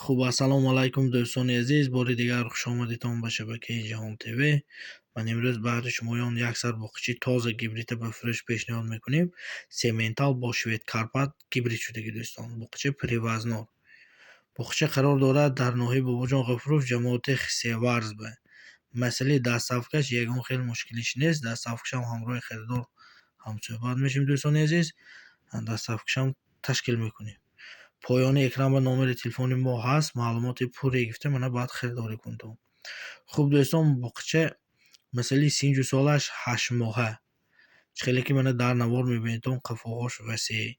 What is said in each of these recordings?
خب ассалому алайкум дӯстони азиз, бори дигар хушомадитон ба шабакаи Ҷаҳон ТВ. Ман имрӯз баъди шумоён як сар боғчии тоза гибрита ба фурӯш пешниҳод мекунем. Сементал бо Швед Карпат гибрид шудаги дӯстон. Боғчаи привазнор. Боғча қарор дорад дар ноҳияи Бобоҷон Ғафуров ҷамоати Хисеварз ба. Масъалаи дастсафкаш ягон хел мушкилиш нест. Дастсафкашам ҳамроҳи харидор ҳамсӯҳбат мешавем дӯстони азиз. Дастсафкашам ташкил мекунем. Поёни экран ба номери телефони мо ҳаст. Маълумоти пурре гирифта мана баъд харидорӣ кунтон. Хуб дӯстон, боғча масъалаи синҷу солаш 8 моҳа. Хеле ки мана дар навор мебинедон, қафоҳош васеъ.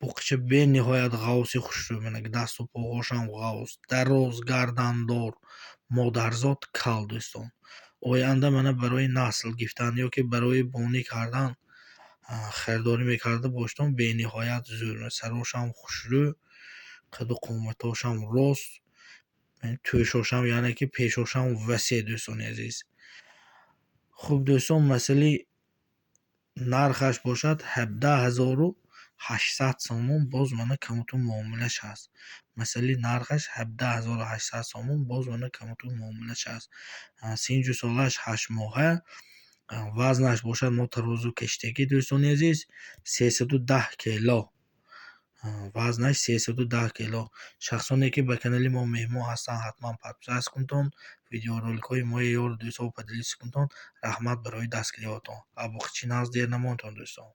Боғча бениҳоят ғавси хушрӯй, мана дасту поҳошам ғавс, дароз, гардандор, модарзод кал дӯстон. Оянда мана барои насл гифтан ё ки барои бонӣ кардан харидорӣ мекарда бошедон бениҳоят зӯр. Сарошам хушрӯй, қадду қоматошам рост, тӯшошам яъне ки пешошам васеъ дӯстони азиз. Хуб дӯстон, масъалаи нархаш бошад 17800 сомон. Боз мана камуту муомилаш ҳаст. Масъалаи нархаш 17800 сомон. Боз мана камуту муомилаш ҳаст. Синҷу солаш 8 моҳа. Вазнаш бошад мо тарозу каштагӣ дӯстони азиз 310 кило. Вазнаш 310 кило. Шахсоне ки ба канали мо меҳмон ҳастанд, ҳатман подписац кунтон. Видеороликҳои мои ёру дӯстҳо падилист кунтон. Раҳмат барои дастгирётон. Абоқчи нағз дер намонтон дӯстон.